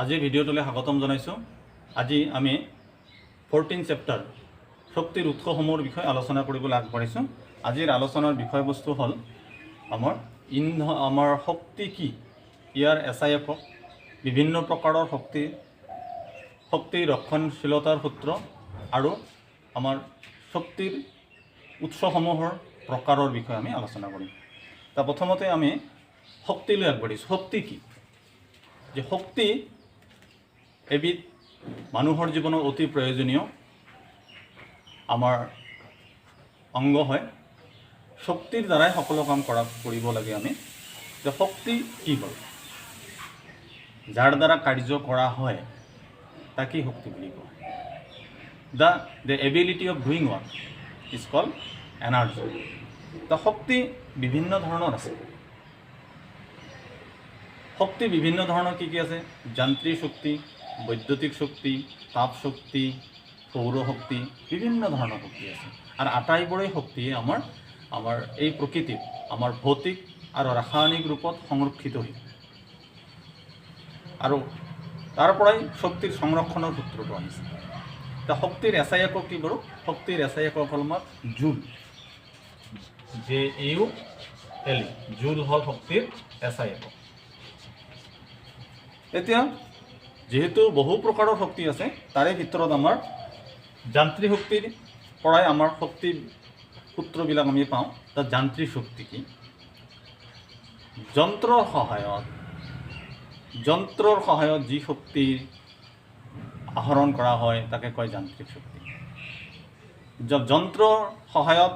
আজি ভিডিঅ'টোলৈ স্বাগতম জনাইছোঁ। আজি আমি 14 চেপ্টাৰ শক্তিৰ উৎসসমূহৰ বিষয়ে আলোচনা কৰিবলৈ আগবাঢ়িছোঁ। আজিৰ আলোচনাৰ বিষয়বস্তু হ'ল আমাৰ শক্তি কি, ইয়াৰ এছাইএফক, বিভিন্ন প্ৰকাৰৰ শক্তি ৰক্ষণশীলতাৰ সূত্ৰ আৰু আমাৰ শক্তিৰ উৎসসমূহৰ প্ৰকাৰৰ বিষয়ে আমি আলোচনা কৰিম। প্ৰথমতে আমি শক্তিলৈ আগবাঢ়িছোঁ। শক্তি কি? যে শক্তি এবিধ মানুহৰ জীৱনত অতি প্ৰয়োজনীয় আমাৰ অংগ হয়। শক্তিৰ দ্বাৰাই সকলো কাম কৰিব লাগে আমি। যে শক্তি কি হ'ল, যাৰ দ্বাৰা কাৰ্য কৰা হয় তাকেই শক্তি বুলি কোৱা হয়। The ability of doing work is called energy. শক্তি বিভিন্ন ধৰণৰ আছে। শক্তি বিভিন্ন ধৰণৰ কি কি আছে? যান্ত্ৰিক শক্তি, বৈদ্যুতিক শক্তি, তাপ শক্তি, সৌৰ শক্তি, বিভিন্ন ধৰণৰ শক্তি আছে। আৰু আটাইবোৰেই শক্তিয়ে আমাৰ এই প্ৰকৃতিত আমাৰ ভৌতিক আৰু ৰাসায়নিক ৰূপত সংৰক্ষিত হৈ আৰু তাৰ পৰাই শক্তিৰ সংৰক্ষণৰ সূত্ৰটো আহিছে। শক্তিৰ এছাইএকক কি কৰোঁ? শক্তিৰ এছাইএকক হ'ল আমাৰ জুল, JUL, জুল হ'ল শক্তিৰ এছাইএকক। এতিয়া যেহেতু বহু প্ৰকাৰৰ শক্তি আছে, তাৰে ভিতৰত আমাৰ যান্ত্ৰিক শক্তিৰ পৰাই আমাৰ শক্তি সূত্ৰবিলাক আমি পাওঁ। তাত যান্ত্ৰিক শক্তি কি? যন্ত্ৰৰ সহায়ত যি শক্তি আহৰণ কৰা হয় তাকে কয় যান্ত্ৰিক শক্তি। যন্ত্ৰৰ সহায়ত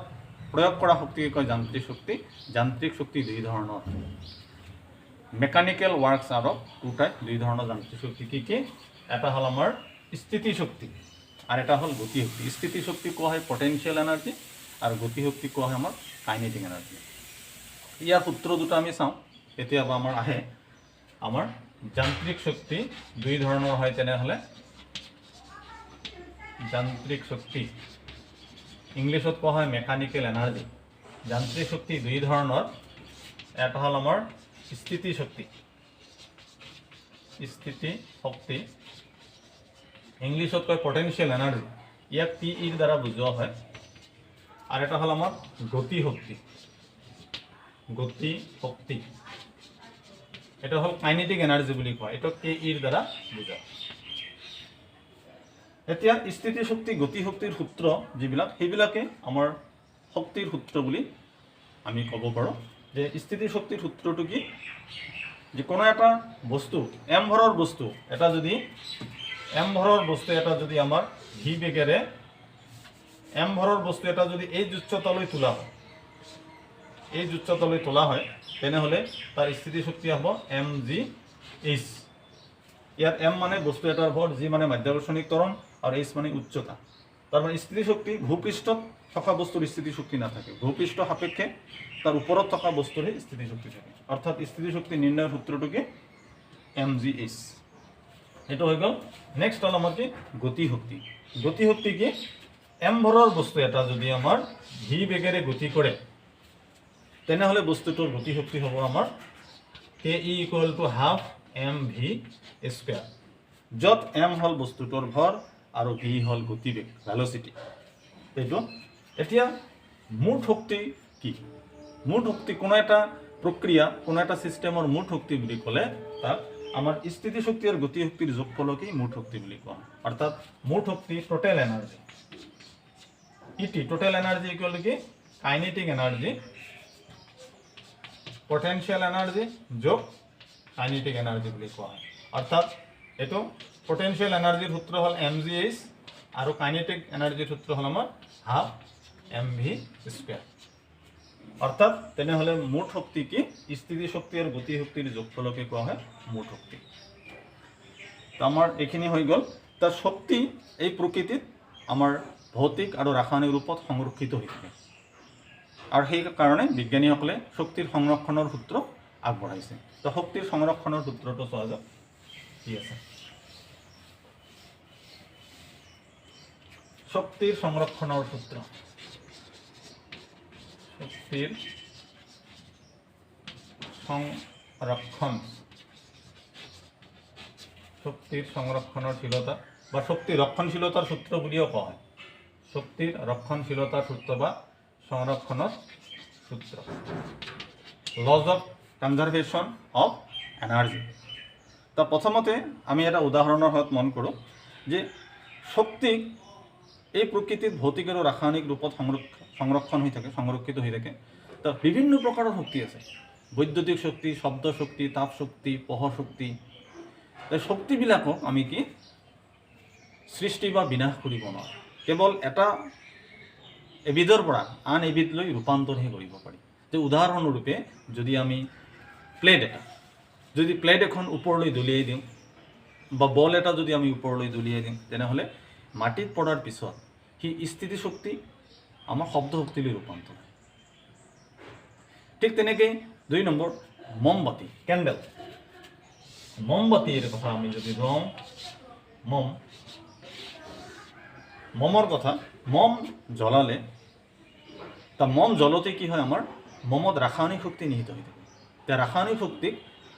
প্ৰয়োগ কৰা শক্তিকে কয় যান্ত্ৰিক শক্তি। যান্ত্ৰিক শক্তি দুই ধৰণৰ। মেকানিকেল ৱাৰ্কছ আৰু দুই ধৰণৰ যান্ত্ৰিক শক্তি কি কি? এটা হ'ল আমাৰ স্থিতি শক্তি আৰু এটা হ'ল গতি শক্তি। স্থিতি শক্তি কোৱা হয় পটেনচিয়েল এনাৰ্জি আৰু গতি শক্তি কোৱা হয় আমাৰ কাইনেটিক এনাৰ্জি। ইয়াৰ সূত্ৰ দুটা আমি চাওঁ। কেতিয়াবা আমাৰ আহে আমাৰ যান্ত্ৰিক শক্তি দুই ধৰণৰ হয়। তেনেহ'লে যান্ত্ৰিক শক্তি ইংলিছত কোৱা হয় মেকানিকেল এনাৰ্জি। যান্ত্ৰিক শক্তি দুই ধৰণৰ। এটা হ'ল আমাৰ স্থিতি শক্তি, ইংলিছত কয় পটেনচিয়েল এনাৰ্জি, ইয়াক PEৰ দ্বাৰা বুজোৱা হয়। আৰু এটা হ'ল আমাৰ গতি শক্তি, এটা হ'ল কাইনেটিক এনাৰ্জি বুলি কয়, এইটো KEৰ দ্বাৰা বুজোৱা। এতিয়া স্থিতি শক্তি, গতি শক্তিৰ সূত্ৰ যিবিলাক, সেইবিলাকে আমাৰ শক্তিৰ সূত্ৰ বুলি আমি ক'ব পাৰোঁ। যে স্থিতি শক্তিৰ সূত্ৰটো কি? যে কোনো এটা বস্তু, এম ভৰৰ বস্তু এটা যদি আমাৰ ভি বেগেৰে এম ভৰৰ বস্তু এটা যদি এই উচ্চতালৈ তোলা হয়, তেনেহ'লে তাৰ স্থিতি শক্তি হ'ব mgh। ইয়াত এম মানে বস্তু এটাৰ ভৰ, জি মানে মাধ্যাকৰ্ষণিক ত্বৰণ আৰু এইচ মানে উচ্চতা। তাৰমানে স্থিতি শক্তি ভূপৃষ্ঠত থকা বস্তুৰ স্থিতি শক্তি নাথাকে, ভূপৃষ্ঠ সাপেক্ষে তাৰ ওপৰত থকা বস্তুৰহে স্থিতি শক্তি থাকে। অৰ্থাৎ স্থিতি শক্তি নিৰ্ণয়ৰ সূত্ৰটো কি? mgh। এইটো হৈ গ'ল। নেক্সট হ'ল আমাৰ কি? গতি শক্তি। গতি শক্তি কি? এম ভৰৰ বস্তু এটা যদি আমাৰ ভি বেগেৰে গতি কৰে, তেনেহ'লে বস্তুটোৰ গতি শক্তি হ'ব আমাৰ ke = ½ mv², য'ত m হ'ল বস্তুটোৰ ভৰ আৰু v হ'ল গতিবেগ, ভেলচিটি। এইটো এতিয়া মুঠ শক্তি কি? মুঠ শক্তি কোনো এটা প্ৰক্ৰিয়া, কোনো এটা ছিষ্টেমৰ মুঠ শক্তি বুলি ক'লে তাক আমাৰ স্থিতি শক্তি আৰু গতি শক্তিৰ যোগফলকেই মুঠ শক্তি বুলি কোৱা হয়। অৰ্থাৎ মুঠ শক্তি total energy, total energy equal to কি? কাইনেটিক এনাৰ্জি, পটেনচিয়েল এনাৰ্জি যোগ কাইনেটিক এনাৰ্জি বুলি কোৱা হয়। অৰ্থাৎ এইটো পটেনচিয়েল এনাৰ্জিৰ সূত্ৰ হ'ল mgh আৰু কাইনেটিক এনাৰ্জিৰ সূত্ৰ হ'ল আমাৰ ½ mv²। অৰ্থাৎ তেনেহ'লে মুঠ শক্তি কি? স্থিতি শক্তি আৰু গতি শক্তিৰ যোগফলকে কোৱা হয় মুঠ শক্তি। তো আমাৰ এইখিনি হৈ গ'ল। তাৰ শক্তি এই প্ৰকৃতিত আমাৰ ভৌতিক আৰু ৰাসায়নিক ৰূপত সংৰক্ষিত হৈ থাকে, আৰু সেইকাৰণে বিজ্ঞানীসকলে শক্তিৰ সংৰক্ষণৰ সূত্ৰ আগবঢ়াইছে। তো শক্তিৰ সংৰক্ষণৰ সূত্ৰটো চোৱা যাওক কি আছে। শক্তিৰ সংৰক্ষণৰ সূত্ৰ, শক্তিৰ সংৰক্ষণ শক্তিৰ সংৰক্ষণশীলতা বা শক্তি ৰক্ষণশীলতাৰ সূত্ৰ বুলিও কোৱা হয় শক্তিৰ ৰক্ষণশীলতাৰ সূত্ৰ বা সংৰক্ষণেৰ সূত্ৰ lodge of conservation of energy তা প্ৰথমতে আমি এটা উদাহৰণেৰ সহায়ত মন কৰোঁ যে শক্তি এই প্রকৃতির ভৌতিক আর রাসায়নিক রূপত সংরক্ষণ হয়ে থাকে সংরক্ষিত হয়ে থাকে তা বিভিন্ন প্রকারের শক্তি আছে বৈদ্যুতিক শক্তি শব্দ শক্তি তাপ শক্তি পহ শক্তি এই শক্তিবিলাকক আমি কি সৃষ্টি বা বিনাশ কৰিব নোৱাৰোঁ কেৱল এটা এবিধৰ পৰা আন এবিধলৈ ৰূপান্তৰহে কৰিব পাৰি যে উদাহৰণস্বৰূপে যদি আমি প্লেট এখন ওপৰলৈ দলিয়াই দিওঁ বা বল এটা যদি আমি ওপৰলৈ দলিয়াই দিওঁ তেনেহ'লে মাটিত পৰাৰ পিছত সি স্থিতিশক্তি আমাৰ শব্দ শক্তিলৈ ৰূপান্তৰ হয় ঠিক তেনেকৈ 2 নম্বৰ মমবাতি কেণ্ডেল মমবাতিৰ কথা আমি যদি লওঁ মমৰ কথা মম জ্বলালে তা মম জ্বলতে কি হয় আমাৰ মমত ৰাসায়নিক শক্তি নিহিত হৈ থাকে তে ৰাসায়নিক শক্তিক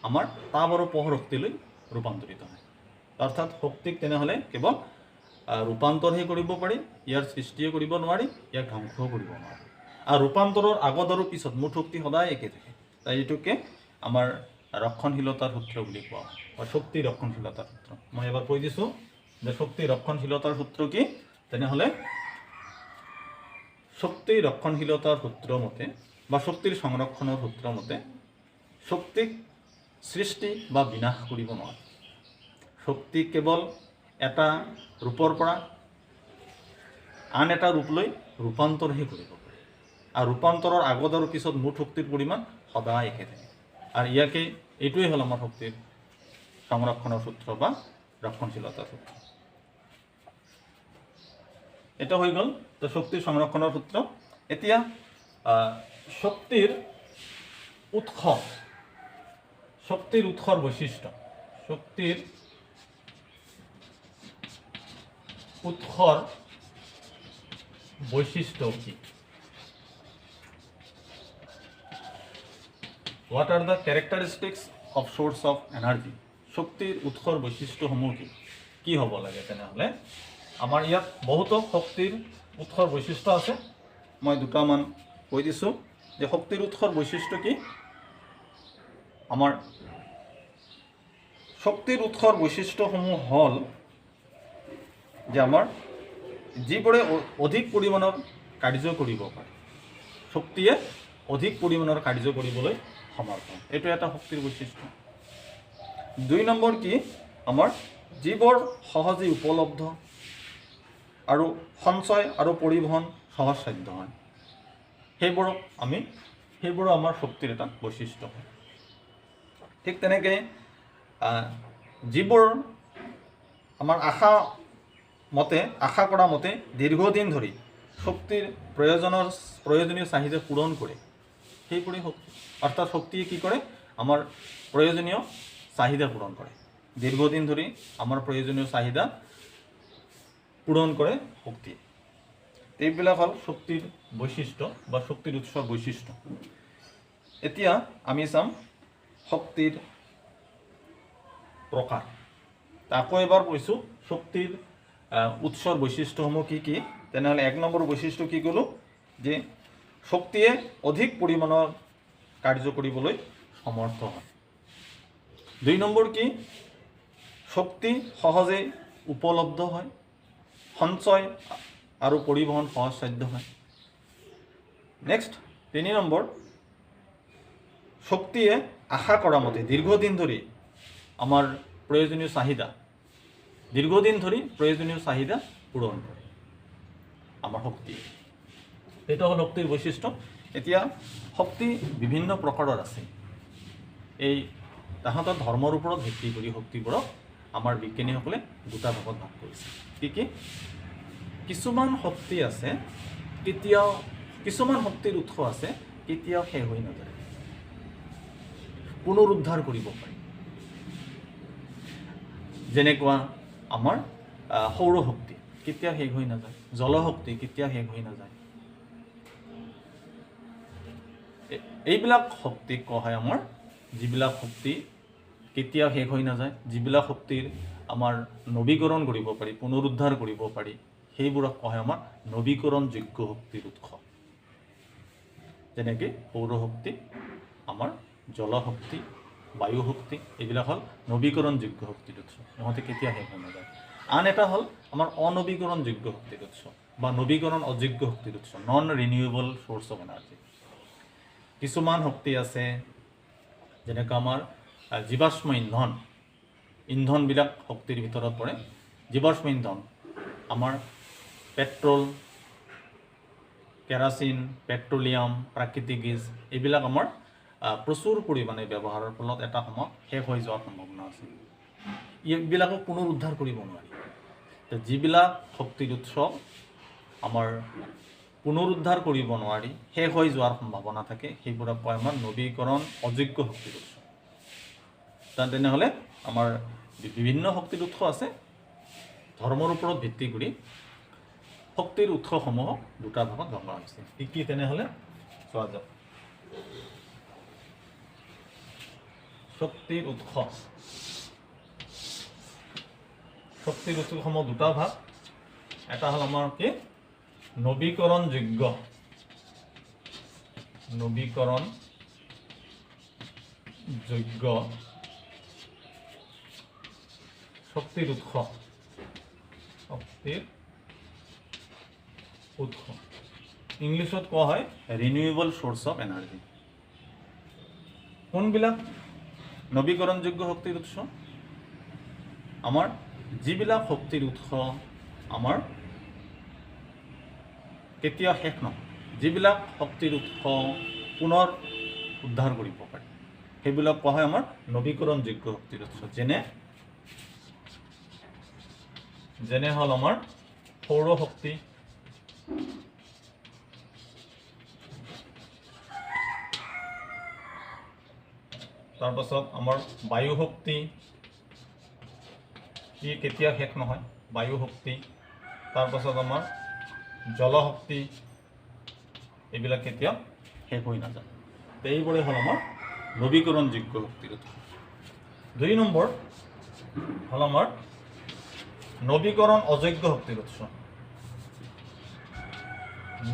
আমাৰ তাপ আৰু পোহৰ শক্তিলৈ ৰূপান্তৰিত হয় অৰ্থাৎ শক্তিক তেনেহ'লে কেৱল ৰূপান্তৰহে কৰিব পাৰি ইয়াৰ সৃষ্টিয়ে কৰিব নোৱাৰি ইয়াক ধ্বংসও কৰিব নোৱাৰি আৰু ৰূপান্তৰৰ আগত আৰু পিছত মুঠ শক্তি সদায় একে থাকে তাই এইটোকে আমাৰ ৰক্ষণশীলতাৰ সূত্ৰ বুলি কোৱা হয় বা শক্তি ৰক্ষণশীলতাৰ সূত্ৰ মই এবাৰ কৈ দিছোঁ যে শক্তি ৰক্ষণশীলতাৰ সূত্ৰ কি তেনেহ'লে শক্তি ৰক্ষণশীলতাৰ সূত্ৰ মতে বা শক্তিৰ সংৰক্ষণৰ সূত্ৰ মতে শক্তিক সৃষ্টি বা বিনাশ কৰিব নোৱাৰে শক্তি কেৱল এটা ৰূপৰ পৰা আন এটা ৰূপলৈ ৰূপান্তৰহে কৰিব পাৰে আৰু ৰূপান্তৰৰ আগত আৰু পিছত মুঠ শক্তিৰ পৰিমাণ সদায় একে থাকে আৰু ইয়াকে এইটোৱেই হ'ল আমাৰ শক্তিৰ সংৰক্ষণৰ সূত্ৰ বা ৰক্ষণশীলতাৰ সূত্ৰ এটা হৈ গ'ল তো শক্তিৰ সংৰক্ষণৰ সূত্ৰ এতিয়া শক্তিৰ উৎসৰ বৈশিষ্ট্য শক্তিৰ উৎসৰ বৈশিষ্ট্য কি what are the characteristics of source of energy শক্তিৰ উৎসৰ বৈশিষ্ট্যসমূহ কি হ'ব লাগে তেনেহ'লে আমাৰ ইয়াত বহুতো শক্তিৰ উৎসৰ বৈশিষ্ট্য আছে মই দুটামান কৈ দিছোঁ যে শক্তিৰ উৎসৰ বৈশিষ্ট্য কি আমাৰ শক্তিৰ উৎসৰ বৈশিষ্ট্যসমূহ হ'ল যে আমাৰ যিবোৰে অধিক পৰিমাণৰ কাৰ্য কৰিব পাৰে শক্তিয়ে অধিক পৰিমাণৰ কাৰ্য কৰিবলৈ সমৰ্থ এইটো এটা শক্তিৰ বৈশিষ্ট্য 2 নম্বৰ কি আমাৰ যিবোৰ সহজে উপলব্ধ আৰু সঞ্চয় আৰু পৰিবহণ সহজসাধ্য হয় সেইবোৰ আমাৰ শক্তিৰ এটা বৈশিষ্ট্য হয় ঠিক তেনেকৈ যিবোৰ আমাৰ আশা কৰা মতে দীৰ্ঘদিন ধৰি শক্তিৰ প্ৰয়োজনীয় চাহিদা পূৰণ কৰে সেইবোৰে শক্তি অৰ্থাৎ শক্তিয়ে কি কৰে আমাৰ প্ৰয়োজনীয় চাহিদা পূৰণ কৰে দীৰ্ঘদিন ধৰি আমাৰ প্ৰয়োজনীয় চাহিদা পূৰণ কৰে শক্তিয়ে এইবিলাক হ'ল শক্তিৰ বৈশিষ্ট্য বা শক্তিৰ উৎসৰ বৈশিষ্ট্য এতিয়া আমি চাম শক্তিৰ প্ৰকাৰ আকৌ এবাৰ কৈছোঁ শক্তিৰ উৎসৰ বৈশিষ্ট্যসমূহ কি তেনেহ'লে 1 নম্বৰ বৈশিষ্ট্য কি ক'লোঁ যে শক্তিয়ে অধিক পৰিমাণৰ কাৰ্য কৰিবলৈ সমৰ্থ হয় 2 নম্বৰ কি শক্তি সহজে উপলব্ধ হয় সঞ্চয় আৰু পৰিবহণ সহজসাধ্য হয় নেক্সট 3 নম্বৰ শক্তিয়ে আশা কৰা মতে দীৰ্ঘদিন ধৰি আমাৰ প্ৰয়োজনীয় চাহিদা পূৰণ কৰে আমাৰ শক্তি এটা হ'ল শক্তিৰ বৈশিষ্ট্য এতিয়া শক্তি বিভিন্ন প্ৰকাৰৰ আছে এই তাহাঁতৰ ধৰ্মৰ ওপৰত ভিত্তি কৰি শক্তিবোৰক আমাৰ বিজ্ঞানীসকলে দুটা ভাগত ভাগ কৰিছে কি কিছুমান শক্তি আছে কিছুমান শক্তিৰ উৎস আছে কেতিয়াও শেষ হৈ নাযায় পুনৰুদ্ধাৰ কৰিব পাৰি যেনেকুৱা আমাৰ সৌৰ শক্তি কেতিয়াও শেষ হৈ নাযায় জলশক্তি কেতিয়াও শেষ হৈ নাযায় এইবিলাক শক্তিক কোৱা হয় আমাৰ যিবিলাক শক্তি কেতিয়াও শেষ হৈ নাযায়, যিবিলাক শক্তিৰ আমাৰ নৱীকৰণ কৰিব পাৰি, পুনৰুদ্ধাৰ কৰিব পাৰি, সেইবোৰক কোৱা হয় আমাৰ নৱীকৰণযোগ্য শক্তিৰ উৎস। যেনেকৈ সৌৰশক্তি, আমাৰ জলশক্তি, বায়ু শক্তি, এইবিলাক হ'ল নৱীকৰণযোগ্য শক্তিৰ উৎস, ইহঁতে কেতিয়া শেষ হৈ নাযায়। আন এটা হ'ল আমাৰ অনৱীকৰণযোগ্য শক্তিৰ উৎস বা নৱীকৰণ অযোগ্য শক্তিৰ উৎস, non renewable source of energy. কিছুমান শক্তি আছে যেনেকৈ আমাৰ জীৱাশ্ম ইন্ধন, ইন্ধনবিলাক শক্তিৰ ভিতৰত পৰে। জীৱাশ্ম ইন্ধন আমাৰ পেট্ৰল, কেৰাচিন, পেট্ৰলিয়াম, প্ৰাকৃতিক গেছ, এইবিলাক আমাৰ প্ৰচুৰ পৰিমাণে ব্যৱহাৰৰ ফলত এটা সময়ত শেষ হৈ যোৱাৰ সম্ভাৱনা আছে। এইবিলাকক পুনৰুদ্ধাৰ কৰিব নোৱাৰি। যিবিলাক শক্তিৰ উৎস আমাৰ পুনৰুদ্ধাৰ কৰিব নোৱাৰি, শেষ হৈ যোৱাৰ সম্ভাৱনা থাকে, সেইবোৰক কয় আমাৰ নৱীকৰণ অযোগ্য শক্তিৰ উৎস। তেনেহ'লে আমাৰ বিভিন্ন শক্তিৰ উৎস আছে। ধৰ্মৰ ওপৰত ভিত্তি কৰি শক্তিৰ উৎসসমূহক দুটা ভাগত ভগা হৈছে। কি কি তেনেহ'লে চোৱা যাওক। শক্তিৰ উৎসসমূহ দুটা ভাগ। এটা হ'ল আমাৰ কি নৱীকৰণযোগ্য শক্তিৰ উৎস, ইংলিছত কোৱা হয় ৰিনিউৱেবল চ'ৰ্চ অফ এনাৰ্জি। কোনবিলাক নৱীকৰণযোগ্য শক্তিৰ উৎস? আমাৰ যিবিলাক শক্তিৰ উৎস আমাৰ কেতিয়াও শেষ নহয়, যিবিলাক শক্তিৰ উৎস পুনৰ উদ্ধাৰ কৰিব পাৰি, সেইবিলাক কোৱা হয় আমাৰ নৱীকৰণযোগ্য শক্তিৰ উৎস। যেনে হ'ল আমাৰ সৌৰশক্তি, তাৰপাছত আমাৰ বায়ু শক্তি, ই কেতিয়া শেষ নহয়, বায়ু শক্তি। তাৰপাছত আমাৰ জলশক্তি, এইবিলাক কেতিয়াও শেষ হৈ নাযায়। এইবোৰে হ'ল আমাৰ নৱীকৰণযোগ্য শক্তিৰ উৎস। 2 নম্বৰ হ'ল আমাৰ নৱীকৰণ অযোগ্য শক্তিৰ উৎস।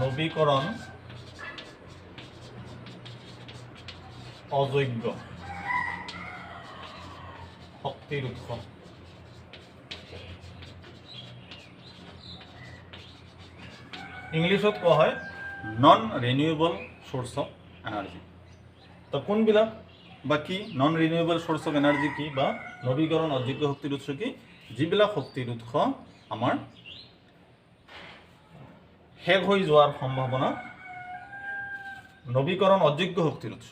নৱীকৰণ অযোগ্য শক্তিৰ উৎস। ইংলিছত কোৱা হয় non renewable source of energy. তো কোনবিলাক বা কি non renewable source of energy কি বা নৱীকৰণ অযোগ্য শক্তিৰ উৎস কি? যিবিলাক শক্তিৰ উৎস আমাৰ শেষ হৈ যোৱাৰ সম্ভাৱনা, নৱীকৰণ অযোগ্য শক্তিৰ উৎস,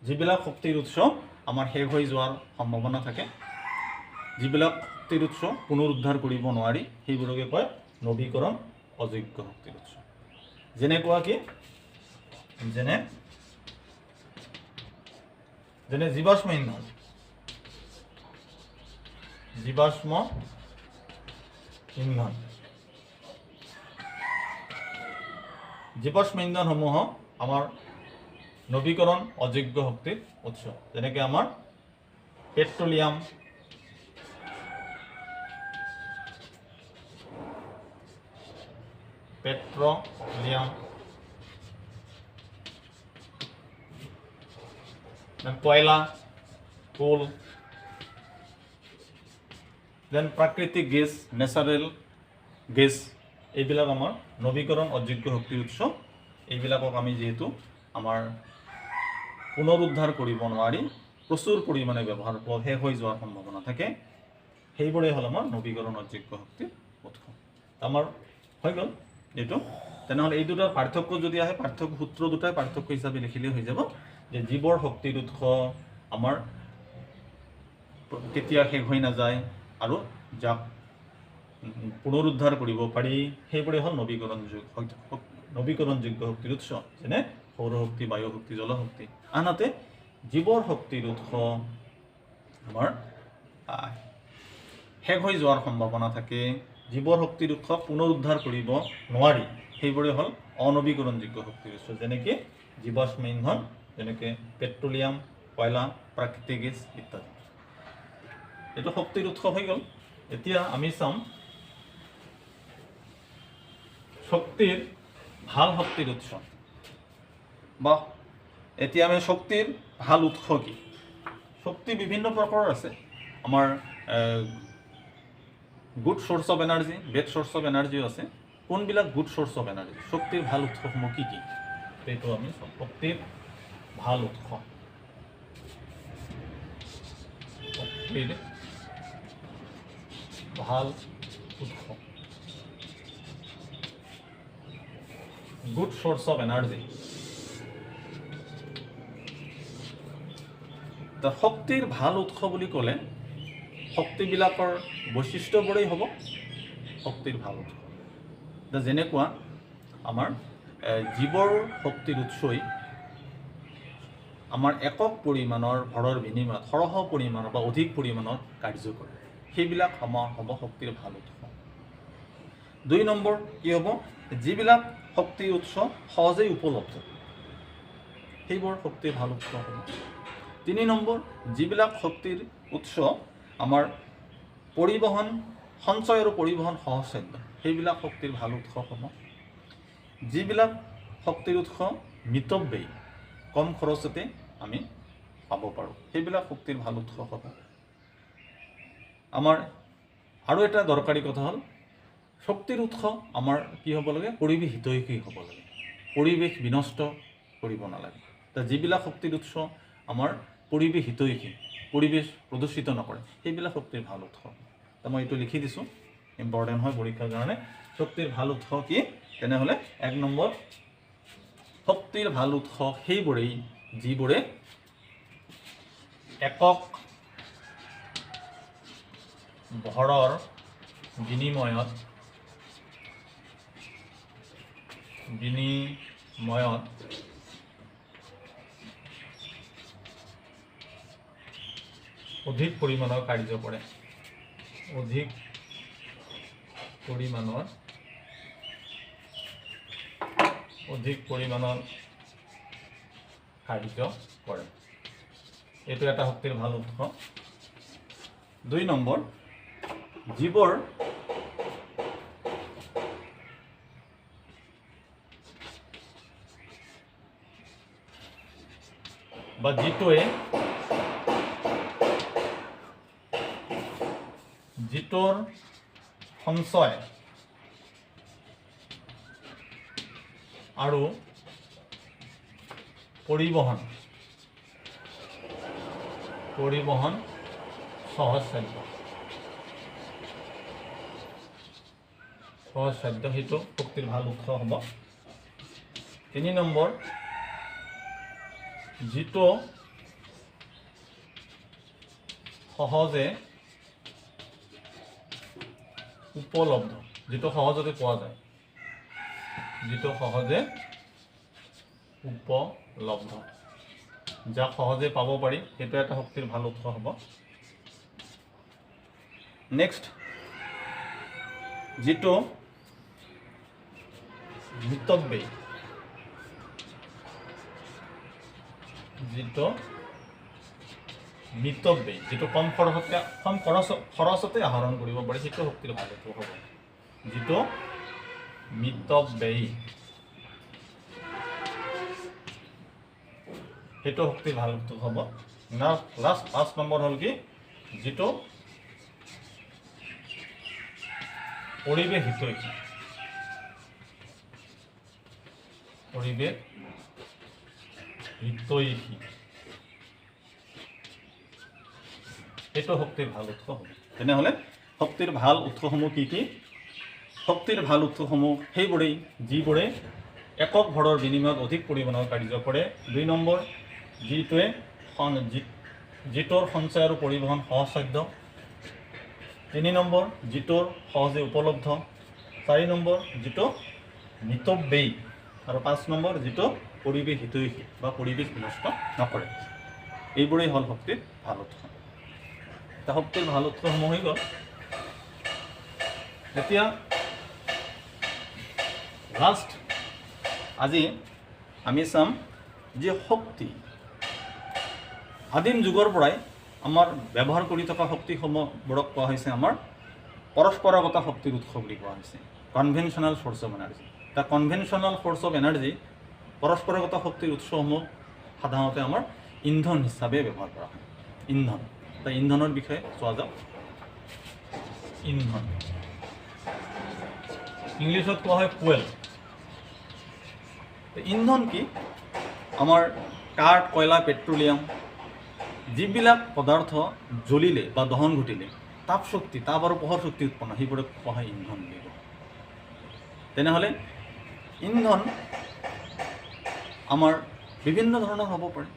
যিবিলাক শক্তিৰ উৎস আমাৰ শেষ হৈ যোৱাৰ সম্ভাৱনা থাকে, যিবিলাক শক্তিৰ উৎস পুনৰুদ্ধাৰ কৰিব নোৱাৰি, সেইবোৰকে কয় নৱীকৰণ অযোগ্য শক্তিৰ উৎস। যেনেকুৱা কি যেনে জীৱাশ্ম ইন্ধন, জীৱাশ্ম ইন্ধনসমূহ আমাৰ নৱীকৰণ অযোগ্য শক্তিৰ উৎস। যেনেকৈ আমাৰ পেট্ৰলিয়াম, কয়লা, কোল, দেন প্ৰাকৃতিক গেছ, নেচাৰেল গেছ, এইবিলাক আমাৰ নৱীকৰণ অযোগ্য শক্তিৰ উৎস। এইবিলাকক আমি যিহেতু আমাৰ পুনৰুদ্ধাৰ কৰিব নোৱাৰি, প্ৰচুৰ পৰিমাণে ব্যৱহাৰ শেষ হৈ যোৱাৰ সম্ভাৱনা থাকে, সেইবোৰেই হ'ল আমাৰ নৱীকৰণ অযোগ্য শক্তিৰ উৎস। আমাৰ হৈ গ'ল এইটো। তেনেহ'লে এই দুটাৰ পাৰ্থক্য যদি আহে, সূত্ৰ দুটাই পাৰ্থক্য হিচাপে লিখিলে হৈ যাব যে যিবোৰ শক্তিৰ উৎস আমাৰ কেতিয়া শেষ হৈ নাযায় আৰু যাক পুনৰুদ্ধাৰ কৰিব পাৰি, সেইবোৰে হ'ল নৱীকৰণযোগ্য শক্তিৰ উৎস, যেনে সৌৰশক্তি, বায়ু শক্তি, জলশক্তি। আনহাতে যিবোৰ শক্তিৰ উৎস আমাৰ শেষ হৈ যোৱাৰ সম্ভাৱনা থাকে, যিবোৰ শক্তিৰ উৎস পুনৰুদ্ধাৰ কৰিব নোৱাৰি, সেইবোৰে হ'ল অনৱীকৰণযোগ্য শক্তিৰ উৎস। যেনেকৈ জীৱাশ্ম ইন্ধন, যেনেকৈ পেট্ৰলিয়াম, কয়লা, প্ৰাকৃতিক গেছ ইত্যাদি। এইটো শক্তিৰ উৎস হৈ গ'ল। এতিয়া আমি চাম শক্তিৰ ভাল শক্তিৰ উৎস, বা এতিয়া আমি শক্তিৰ ভাল উৎস কি। শক্তি বিভিন্ন প্ৰকাৰৰ আছে। আমাৰ good source of energy, bad source of এনাৰ্জিও আছে। কোনবিলাক গুড সোৰ্স অফ এনাৰ্জি, শক্তিৰ ভাল উৎসসমূহ কি কি, সেইটো আমি চাম। শক্তিৰ ভাল উৎস, শক্তিৰ ভাল উৎস, গুড সোৰ্স অফ এনাৰ্জি। তো শক্তিৰ ভাল উৎস বুলি ক'লে শক্তিবিলাকৰ বৈশিষ্ট্যবোৰেই হ'ব শক্তিৰ ভাল উৎস। যেনেকুৱা আমাৰ জীৱৰ শক্তিৰ উৎসই আমাৰ একক পৰিমাণৰ ভৰৰ বিনিময়ত সৰহ পৰিমাণৰ বা অধিক পৰিমাণৰ কাৰ্য কৰে, সেইবিলাক হ'ব শক্তিৰ ভাল উৎস। 2 নম্বৰ কি হ'ব, যিবিলাক শক্তিৰ উৎস সহজেই উপলব্ধ, সেইবোৰ শক্তিৰ ভাল উৎস হ'ব। 3 নম্বৰ, যিবিলাক শক্তিৰ উৎস আমাৰ পৰিবহণ সঞ্চয় আৰু পৰিবহণ সহজসাধ্য, সেইবিলাক শক্তিৰ ভাল উৎস হ'ব। যিবিলাক শক্তিৰ উৎস মিতব্যয়ী, কম খৰচতে আমি পাব পাৰোঁ, সেইবিলাক শক্তিৰ ভাল উৎস হ'ব। আমাৰ আৰু এটা দৰকাৰী কথা হ'ল শক্তিৰ উৎস আমাৰ কি হ'ব লাগে, পৰিৱেশ হিতৈষী হ'ব লাগে, পৰিৱেশ বিনষ্ট কৰিব নালাগে। যিবিলাক শক্তিৰ উৎস আমাৰ পৰিৱেশ হিতৈষী, পৰিৱেশ প্ৰদূষিত নকৰে, সেইবিলাক শক্তিৰ ভাল উৎস। মই এইটো লিখি দিছোঁ, ইম্পৰ্টেণ্ট হয় পৰীক্ষাৰ কাৰণে। শক্তিৰ ভাল উৎস কি, তেনেহ'লে 1 নম্বৰ, শক্তিৰ ভাল উৎস সেইবোৰেই যিবোৰে একক ভৰৰ বিনিময়ত অধিক পৰিমাণৰ কাৰ্য কৰে, অধিক পৰিমাণৰ কাৰ্য কৰে, এইটো এটা শক্তিৰ ভাল উৎস। 2 নম্বৰ, জীৱৰ বা যিটোৰ সঞ্চয় আৰু পৰিবহণ সহজসাধ্য, সেইটো শক্তিৰ ভাল উৎস হ'ব। 3 নম্বৰ, যিটো সহজে উপলব্ধ, যিটো সহজতে পোৱা যায়, যাক সহজে পাব পাৰি, সেইটো এটা শক্তিৰ ভাল উৎস হ'ব। নেক্সট, যিটো মিতব্যয়ী, যিটো কম খৰচতে আহৰণ কৰিব পাৰি, সেইটো শক্তিৰ ভাল উৎস হ'ব। যিটো মিতব্যয়ী, সেইটো শক্তিৰ ভাল উৎস হ'ব। লাষ্ট 5 নম্বৰ হ'ল কি, যিটো পৰিৱেশ হিতৈষী, সেইটো শক্তিৰ ভাল উৎস হ'ব। তেনেহ'লে শক্তিৰ ভাল উৎসসমূহ কি কি, শক্তিৰ ভাল উৎসসমূহ সেইবোৰেই যিবোৰে একক ভৰৰ বিনিময়ত অধিক পৰিমাণৰ কাৰ্য কৰে। 2 নম্বৰ, যিটোৰ সঞ্চয় আৰু পৰিবহণ সহজসাধ্য। 3 নম্বৰ, যিটোৰ সহজে উপলব্ধ। 4 নম্বৰ, যিটো মিতব্যয়ী। আৰু 5 নম্বৰ, যিটো পৰিৱেশ হিতৈষী বা পৰিৱেশ বিনষ্ট নকৰে। এইবোৰেই হ'ল শক্তিৰ ভাল উৎস। শক্তিৰ ভাল উৎসসমূহ হৈ গ'ল। এতিয়া লাষ্ট আজি আমি চাম যে শক্তি আদিম যুগৰ পৰাই আমাৰ ব্যৱহাৰ কৰি থকা শক্তিসমূহবোৰক কোৱা হৈছে আমাৰ পৰস্পৰাগত শক্তিৰ উৎস বুলি কোৱা হৈছে, conventional force of energy. The conventional force of energy, পৰস্পৰাগত শক্তিৰ উৎসসমূহ সাধাৰণতে আমাৰ ইন্ধন হিচাপে ব্যৱহাৰ কৰা হয়। ইন্ধন, তাৰ ইন্ধনৰ বিষয়ে চোৱা যাওক। ইন্ধন ইংলিছত কোৱা হয় ফুৱেল। ইন্ধন কি? আমাৰ কাঠ, কয়লা, পেট্ৰলিয়াম যিবিলাক পদাৰ্থ জ্বলিলে বা দহন ঘটিলে তাপ আৰু পোহৰ শক্তি উৎপন্ন, সেইবোৰক কোৱা হয় ইন্ধন বুলি কোৱা। তেনেহ'লে ইন্ধন আমাৰ বিভিন্ন ধৰণৰ হ'ব পাৰে,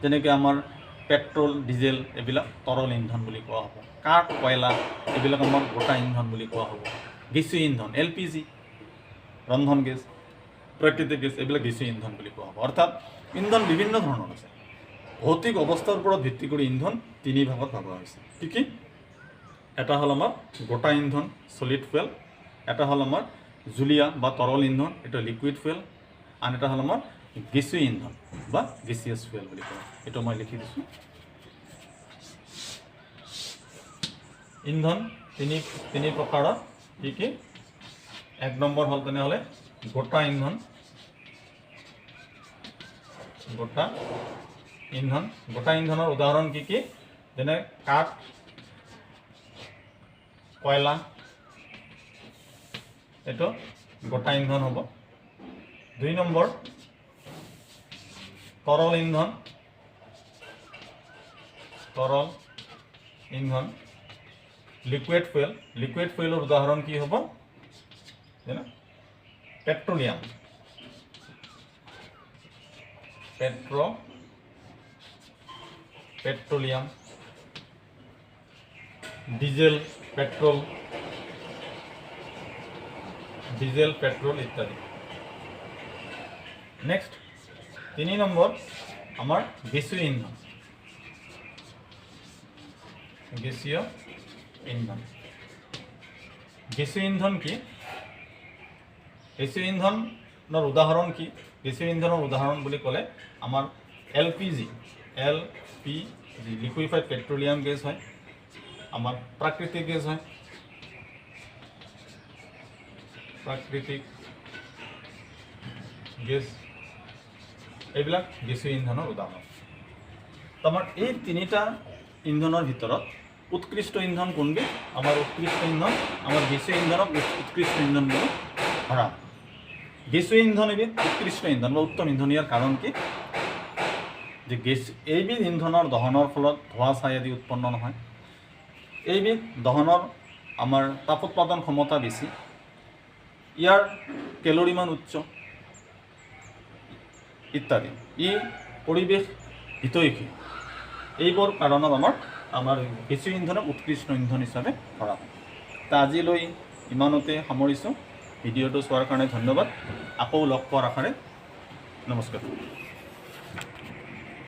যেনেকৈ আমাৰ পেট্ৰল, ডিজেল এইবিলাক তৰল ইন্ধন বুলি কোৱা হ'ব। কাঠ, কয়লা এইবিলাক আমাৰ গোটা ইন্ধন বুলি কোৱা হ'ব। গেছীয় ইন্ধন LPG, ৰন্ধন গেছ, প্ৰাকৃতিক গেছ এইবিলাক গেছীয় ইন্ধন বুলি কোৱা হ'ব। অৰ্থাৎ ইন্ধন বিভিন্ন ধৰণৰ আছে। ভৌতিক অৱস্থাৰ ওপৰত ভিত্তি কৰি ইন্ধন তিনি ভাগত ভগোৱা হৈছে। কি কি? এটা হ'ল আমাৰ গোটা ইন্ধন চলিড ফুৱেল, এটা হ'ল আমাৰ জুলীয়া বা তৰল ইন্ধন, এইটো লিকুইড ফুৱেল, আন এটা হ'ল আমাৰ গেছীয় ইন্ধন বা গেছিয়াছ ফুৱেল বুলি কয়। এইটো মই লিখি দিছোঁ। ইন্ধন তিনি প্ৰকাৰৰ। কি কি? এক নম্বৰ হ'ল তেনেহ'লে গোটা ইন্ধন। গোটা ইন্ধনৰ উদাহৰণ কি কি? যেনে কাঠ, কয়লা, এইটো গোটা ইন্ধন হ'ব। 2 নম্বৰ তৰল ইন্ধন। লিকুইড ফুৱেলৰ উদাহৰণ কি হ'ব? যেনে পেট্ৰলিয়াম, ডিজেল, পেট্ৰল ইত্যাদি। নেক্সট 3 নম্বৰ আমাৰ গেছীয় ইন্ধন। গেছীয় ইন্ধন কি? গেছীয় ইন্ধনৰ উদাহৰণ কি? গেছীয় ইন্ধনৰ উদাহৰণ বুলি ক'লে আমাৰ LPG লিকুইফাইড পেট্ৰলিয়াম গেছ হয়, আমাৰ প্ৰাকৃতিক গেছ হয়, এইবিলাক গেছীয় ইন্ধনৰ উদাহৰণ। আমাৰ এই তিনিটা ইন্ধনৰ ভিতৰত উৎকৃষ্ট ইন্ধন কোনবিধ? আমাৰ উৎকৃষ্ট ইন্ধন আমাৰ গেছীয় ইন্ধনক উৎকৃষ্ট ইন্ধন বুলি ধৰা। গেছীয় ইন্ধন এবিধ উৎকৃষ্ট ইন্ধন বা উত্তম ইন্ধন। ইয়াৰ কাৰণ কি? যে এইবিধ ইন্ধনৰ দহনৰ ফলত ধোঁৱা ছাই আদি উৎপন্ন নহয়। এইবিধ দহনৰ আমাৰ তাপ উৎপাদন ক্ষমতা বেছি, ইয়াৰ কেলৰিমান উচ্চ ইত্যাদি। ই পৰিৱেশ হিতৈষী। এইবোৰ কাৰণত আমাৰ গেছীয় ইন্ধনক উৎকৃষ্ট ইন্ধন হিচাপে ধৰা হয়। আজিলৈ ইমানতে সামৰিছোঁ। ভিডিঅ'টো চোৱাৰ কাৰণে ধন্যবাদ। আকৌ লগ পোৱাৰ আশাৰে নমস্কাৰ।